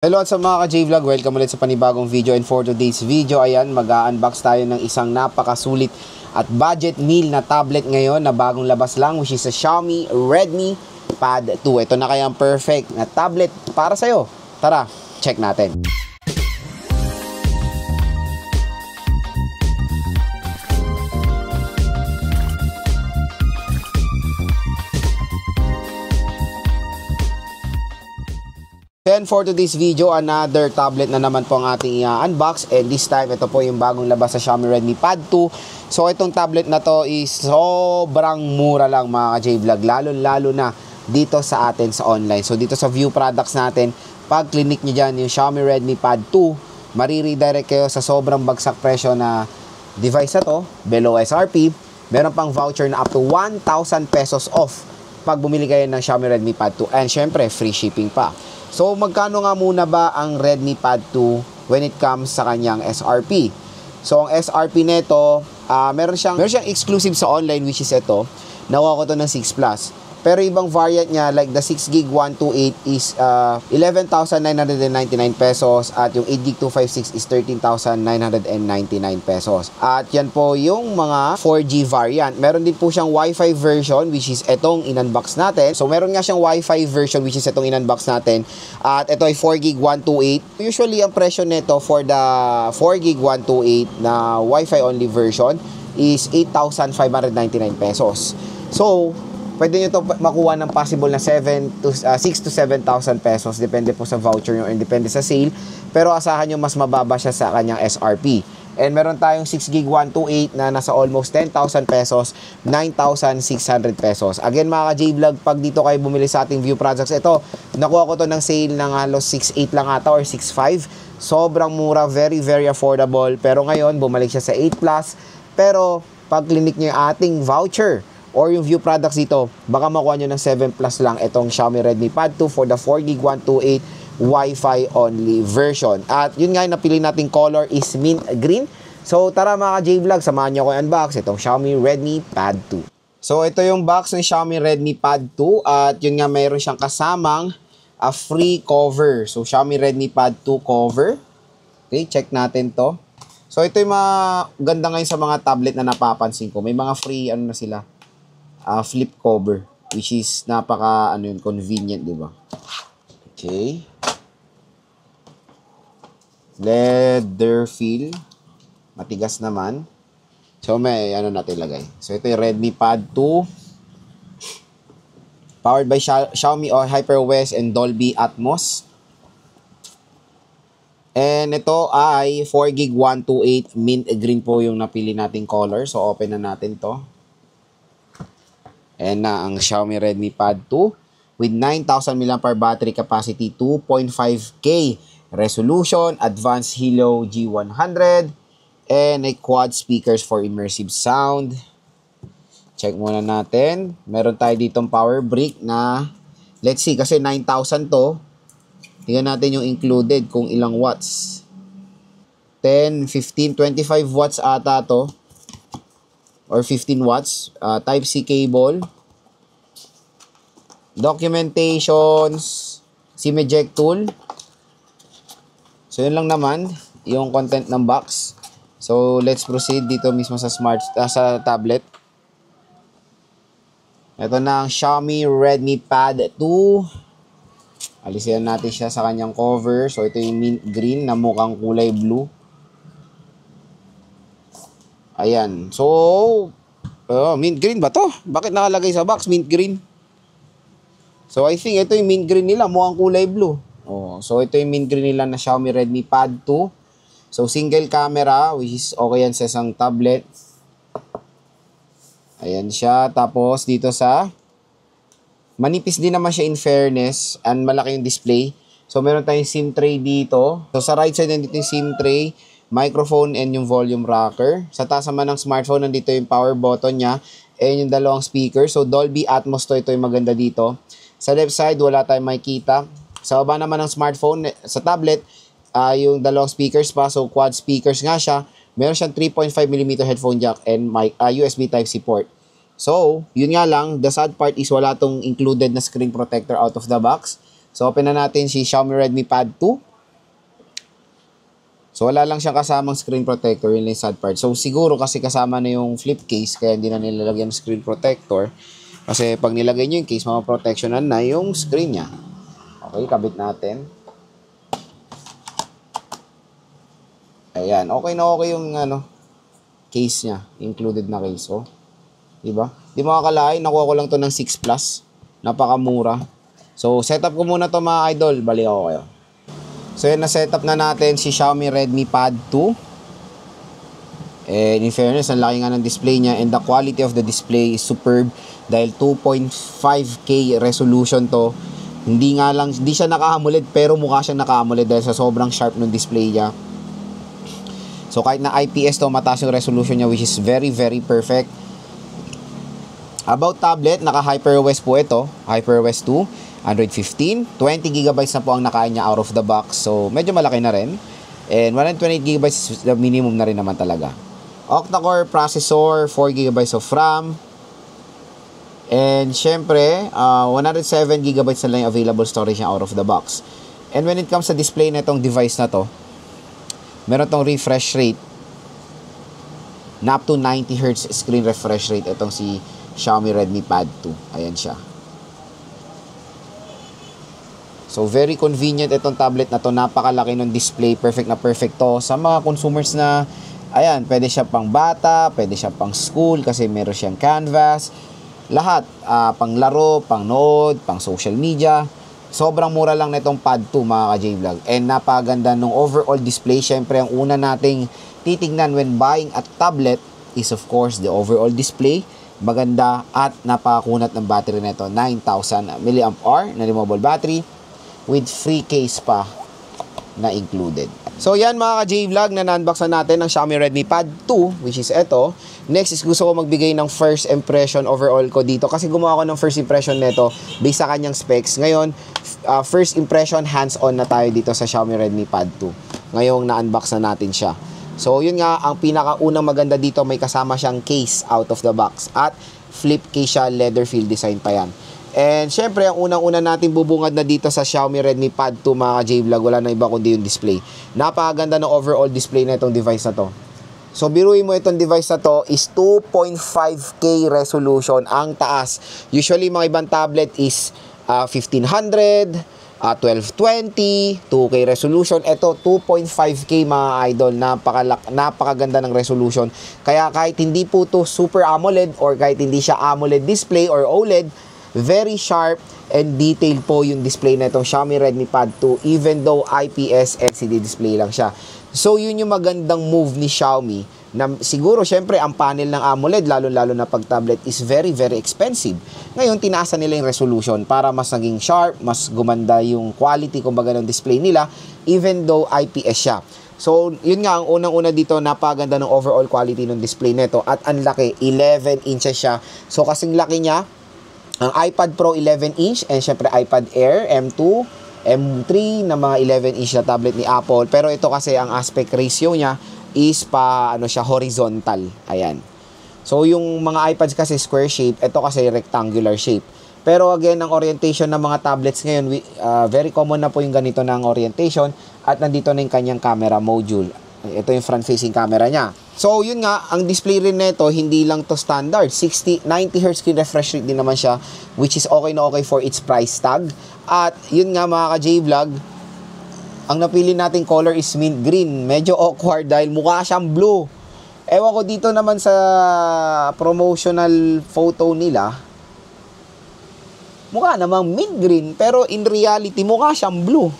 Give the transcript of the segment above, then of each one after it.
Hello at sa mga ka-J-Vlog, welcome ulit sa panibagong video, and for today's video, ayan, mag-unbox tayo ng isang napakasulit at budget meal na tablet ngayon na bagong labas lang, which is a Xiaomi Redmi Pad 2. Ito na kaya ang perfect na tablet para sa'yo. Tara, check natin. And for today's video, another tablet na naman po ang ating unbox, and this time ito po yung bagong labas sa Xiaomi Redmi Pad 2. So itong tablet na to is sobrang mura lang mga ka-J-Vlog, lalo na dito sa atin sa online. So dito sa view products natin, pag clinic nyo dyan yung Xiaomi Redmi Pad 2, mariredirect kayo sa sobrang bagsak presyo na device na to, below SRP. Meron pang voucher na up to 1,000 pesos off pag bumili kayo ng Xiaomi Redmi Pad 2, and syempre free shipping pa. So, magkano nga muna ba ang Redmi Pad 2 when it comes sa kanyang SRP? So, ang SRP nito, meron siyang exclusive sa online, which is ito. Nakuha ko to ng 6 Plus. Pero ibang variant niya, like the 6GB 128 is 11,999 pesos, at yung 8GB 256 is 13,999 pesos. At yan po yung mga 4G variant. Meron din po siyang Wi-Fi version, which is etong in-unbox natin. So meron nga siyang Wi-Fi version, which is etong in-unbox natin. At ito ay 4GB 128. Usually ang presyo nito for the 4GB 128 na Wi-Fi only version is 8,599 pesos. So pwede nyo ito makuha ng possible na 6 to 7,000 pesos. Depende po sa voucher nyo and depende sa sale. Pero asahan nyo mas mababa siya sa kanyang SRP. And meron tayong 6GB 128 na nasa almost 10,000 pesos, 9,600 pesos. Again mga ka-J-Vlog, pag dito kayo bumili sa ating view products, ito, nakuha ko to ng sale ng halos 6.8 lang ata or 6.5. Sobrang mura, very affordable. Pero ngayon, bumalik siya sa 8 Plus. Pero pag clinic nyo yung ating voucher or yung view products dito, baka makuha nyo ng 7 Plus lang itong Xiaomi Redmi Pad 2 for the 4GB 128 Wi-Fi only version. At yun nga yung napili nating color is mint green. So tara mga ka-J-Vlog, samahan nyo ko unbox itong Xiaomi Redmi Pad 2. So ito yung box ng Xiaomi Redmi Pad 2, at yun nga mayroon siyang kasamang free cover. So Xiaomi Redmi Pad 2 cover. Okay, check natin to. So ito yung ganda ngayon sa mga tablet na napapansin ko. May mga free na sila. Flip cover, which is napaka convenient, di ba? Okay. Leather feel. Matigas naman. So may natin ilagay. So ito yung Redmi Pad 2. Powered by Xiaomi HyperOS and Dolby Atmos. And ito ay 4GB 128 mint green po yung napili nating color. So open na natin to. And na ang Xiaomi Redmi Pad 2 with 9,000 mAh battery capacity, 2.5K resolution, advanced Helio G100, and a quad speakers for immersive sound. Check muna natin. Meron tayo ditong power brick na, let's see, kasi 9,000 to. Tingnan natin yung included kung ilang watts. 10, 15, 25 watts ata to. Or 15 watts, Type-C cable, documentations, SIM eject tool. So yun lang naman yung content ng box. So let's proceed dito mismo sa sa tablet. Ito na ang Xiaomi Redmi Pad 2. Alisin natin siya sa kanyang cover. So ito yung mint green na mukhang kulay blue. Ayan. So, mint green ba to? Bakit nakalagay sa box mint green? So, I think ito yung mint green nila. Mukhang kulay blue. So, ito yung mint green nila na Xiaomi Redmi Pad 2. So, single camera, which is okay yan sa isang tablet. Ayan siya. Tapos, dito sa manipis din naman siya in fairness. And malaki yung display. So, meron tayong SIM tray dito. So, sa right side nandito yung SIM tray, microphone, and yung volume rocker. Sa taas naman ng smartphone, nandito yung power button niya and yung dalawang speaker. So Dolby Atmos to, ito yung maganda dito. Sa left side, wala tayong makikita. Sa baba naman ng smartphone, sa tablet, yung dalawang speakers pa. So quad speakers nga siya. Meron siyang 3.5mm headphone jack and USB Type-C port. So, yun nga lang, the sad part is wala tong included na screen protector out of the box. So, open na natin si Xiaomi Redmi Pad 2. So, wala lang siyang kasamang screen protector, yun lang yung sad part. So, siguro kasi kasama na yung flip case, kaya hindi na nilalagyan ng screen protector. Kasi pag nilagay nyo yung case, mapaprotectionan na yung screen niya. Okay, kabit natin. Ayan, okay na okay yung case niya. Included na case, oh. Diba? Di makakalain, nakuha ko lang to ng 6 Plus. Napakamura. So, setup ko muna to mga idol. Balik ako kayo. So, yun, na-setup na natin si Xiaomi Redmi Pad 2. And in fairness, ang laki nga ng display niya and the quality of the display is superb dahil 2.5K resolution to. Hindi siya naka-AMOLED pero mukha siyang naka-AMOLED dahil sa sobrang sharp ng display niya. So, kahit na IPS to, mataas yung resolution niya which is very, very perfect. About tablet, naka-HyperOS po ito. HyperOS 2. Android 15, 20GB na po ang nakain niya out of the box. So, medyo malaki na rin. And 128GB is the minimum na rin naman talaga. Octa-core processor, 4GB of RAM. And syempre, 107GB na lang yung available storage niya out of the box. And when it comes sa display na itong device na to, meron tong refresh rate na up to 90Hz screen refresh rate. Itong si Xiaomi Redmi Pad 2. Ayan siya. So, very convenient itong tablet na to. Napakalaki ng display. Perfect na perfect to sa mga consumers na, ayan, pwede siya pang bata, pwede siya pang school kasi meron siyang canvas. Lahat. Pang laro, pang nood, pang social media. Sobrang mura lang na itong Pad 2 mga ka-J-Vlog. And napaganda ng overall display. Syempre, ang una nating titignan when buying a tablet is of course the overall display. Maganda at napakakunat ng battery nito. 9,000 mAh na removable battery with free case pa na included. So yan mga ka-J-Vlog, na na-unbox na natin ang Xiaomi Redmi Pad 2, which is ito. Next is gusto ko magbigay ng first impression overall ko dito kasi gumawa ko ng first impression nito based sa kanyang specs. Ngayon, first impression hands-on na tayo dito sa Xiaomi Redmi Pad 2. Ngayong na-unbox na natin siya. So yun nga, ang pinakaunang maganda dito, may kasama siyang case out of the box at flip case siya, leather feel design pa yan. And syempre, ang unang-una natin bubungad na dito sa Xiaomi Redmi Pad 2 mga J-Vlog, wala na iba kundi yung display. Napakaganda ng overall display na itong device na to. So, biruin mo itong device na to is 2.5K resolution ang taas. Usually, mga ibang tablet is 1500, 1220, 2K resolution. Ito, 2.5K mga idol. Napakaganda ng resolution. Kaya kahit hindi po to Super AMOLED or kahit hindi siya AMOLED display or OLED, very sharp and detailed po yung display na itong Xiaomi Redmi Pad 2 even though IPS LCD display lang siya. So yun yung magandang move ni Xiaomi na siguro syempre ang panel ng AMOLED lalo na pag tablet is very very expensive. Ngayon tinaasan nila yung resolution para mas naging sharp, mas gumanda yung quality kumbaga ng display nila even though IPS siya. So, yun nga, ang unang-una dito, napaganda ng overall quality ng display nito at ang laki, 11 inches siya. So, kasing laki niya, ang iPad Pro 11-inch and syempre iPad Air M2, M3 na mga 11-inch na tablet ni Apple. Pero ito kasi ang aspect ratio niya is horizontal. Ayan. So yung mga iPads kasi square shape, ito kasi rectangular shape. Pero again, ang orientation ng mga tablets ngayon, very common na po yung ganito ng orientation at nandito na yung kanyang camera module. Ito yung front-facing camera niya. So, yun nga, ang display rin nito, hindi lang to standard. 90Hz screen refresh rate din naman siya, which is okay na okay for its price tag. At, yun nga mga ka-J-Vlog, ang napili nating color is mint green. Medyo awkward dahil mukha siyang blue. Ewan ko dito naman sa promotional photo nila, mukha namang mint green, pero in reality, mukha siyang blue.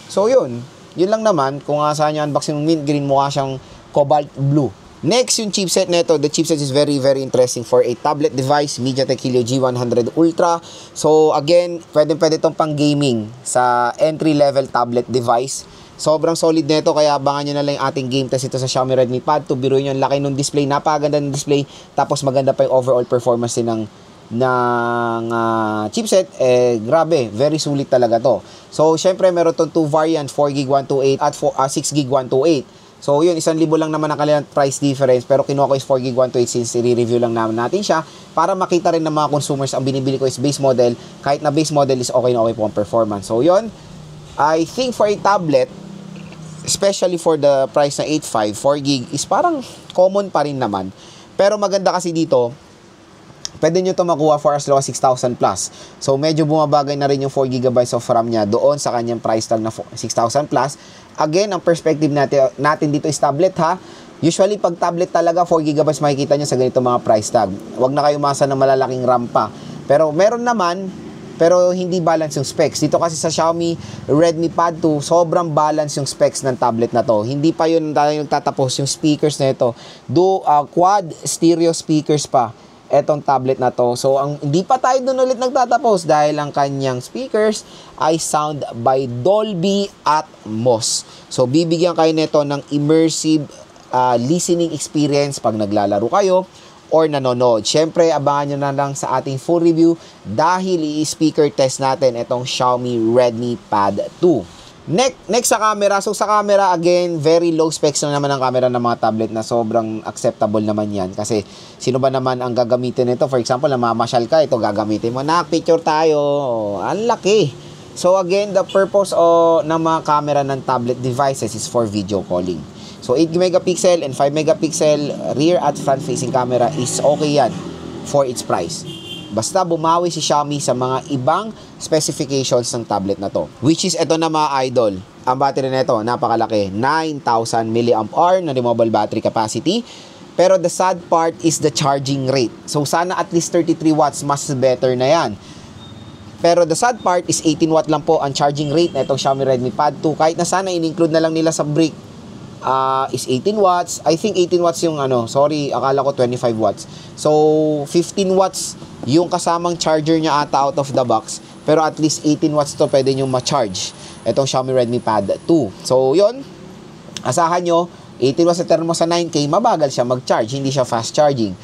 So, yun. Yun lang naman, kung saan niya unboxing ng mint green, mukha siyang cobalt blue. Next, yung chipset nito. The chipset is very, very interesting for a tablet device, MediaTek Helio G100 Ultra. So, again, pwede itong pang gaming sa entry-level tablet device. Sobrang solid nito, kaya abangan nyo na lang yung ating game test ito sa Xiaomi Redmi Pad 2. Biruin nyo, ang laki ng display, napakaganda ng display, tapos maganda pa yung overall performance din ng chipset, grabe, very sulit talaga to. So, syempre, meron itong 2 variant, 4GB 128 at 6GB 128. So, yun, 1,000 lang naman ang kanilang price difference, pero kinuha ko is 4GB 128 since i-review lang natin siya para makita rin ng mga consumers ang binibili ko is base model. Kahit na base model is okay na okay po ang performance. So, yun, I think for a tablet, especially for the price na 8.5, 4GB is parang common pa rin naman. Pero maganda kasi dito, pwede nyo ito makuha for as low as 6,000 plus. So, medyo bumabagay na rin yung 4GB of RAM niya doon sa kanyang price tag na 6,000 plus. Again, ang perspective natin dito is tablet ha. Usually, pag tablet talaga, 4GB makikita nyo sa ganito mga price tag. Huwag na kayo umasa ng malalaking RAM pa. Pero meron naman, pero hindi balance yung specs. Dito kasi sa Xiaomi Redmi Pad 2, sobrang balance yung specs ng tablet na to. Hindi pa yun tayo nagtatapos yung speakers na ito. Quad stereo speakers pa etong tablet na to. So, hindi pa tayo dun ulit nagtatapos dahil ang kanyang speakers ay sound by Dolby Atmos. So, bibigyan kayo nito ng immersive listening experience pag naglalaro kayo or nanonood. Siyempre, abangan nyo na lang sa ating full review dahil i-speaker test natin itong Xiaomi Redmi Pad 2. Next sa camera. So, sa camera, again, very low specs na naman ang camera ng mga tablet na sobrang acceptable naman yan. Kasi, sino ba naman ang gagamitin nito? For example, namamasyal ka, ito gagamitin mo. Picture tayo. Ang laki. So, again, the purpose ng mga camera ng tablet devices is for video calling. So, 8 megapixel and 5 megapixel rear at front facing camera is okay yan for its price. Basta bumawi si Xiaomi sa mga ibang specifications ng tablet na to. Which is ito na mga idol. Ang battery na ito, napakalaki. 9,000 mAh na removable battery capacity. Pero the sad part is the charging rate. So, sana at least 33 watts, mas better na yan. Pero the sad part is 18 watt lang po ang charging rate na itong Xiaomi Redmi Pad 2. Kahit na sana in-include na lang nila sa brick is 18 watts. I think 18 watts yung sorry, akala ko 25 watts. So, 15 watts yung kasamang charger niya ata out of the box. Pero at least 18 watts to pwede nyo ma-charge itong Xiaomi Redmi Pad 2. So, yun. Asahan nyo, 18 watts na termo sa 9K, mabagal siya mag-charge. Hindi siya fast charging.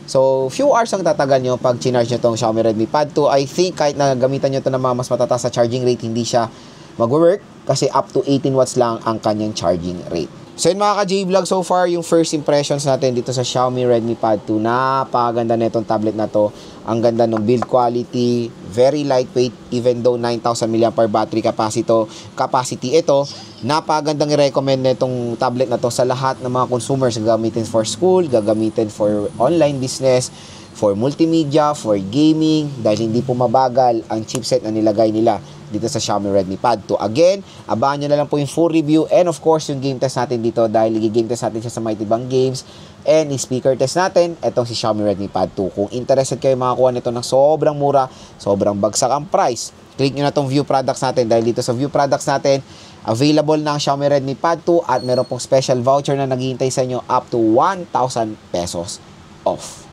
So, few hours ang tatagal nyo pag chinarge nyo itong Xiaomi Redmi Pad 2. I think kahit na gamitan nyo ito ng mga mas matataas sa charging rate, hindi siya mag-work kasi up to 18 watts lang ang kanyang charging rate. So yun mga ka-J-Vlog, so far yung first impressions natin dito sa Xiaomi Redmi Pad 2. Napakaganda na itong tablet na to. Ang ganda ng build quality, very lightweight even though 9,000 mAh battery capacity ito. Napakagandang i-recommend na itong tablet na to sa lahat ng mga consumers. Gagamitin for school, gagamitin for online business, for multimedia, for gaming, dahil hindi po mabagal ang chipset na nilagay nila dito sa Xiaomi Redmi Pad 2. Again, abangan nyo na lang po yung full review and of course yung game test natin dito dahil i-game test natin siya sa Mighty Bang Games and i-speaker test natin itong si Xiaomi Redmi Pad 2. Kung interested kayo makakuha nito ng sobrang mura, sobrang bagsak ang price, click nyo na tong view products natin dahil dito sa view products natin, available na ang Xiaomi Redmi Pad 2 at meron pong special voucher na naghihintay sa inyo up to 1,000 pesos off.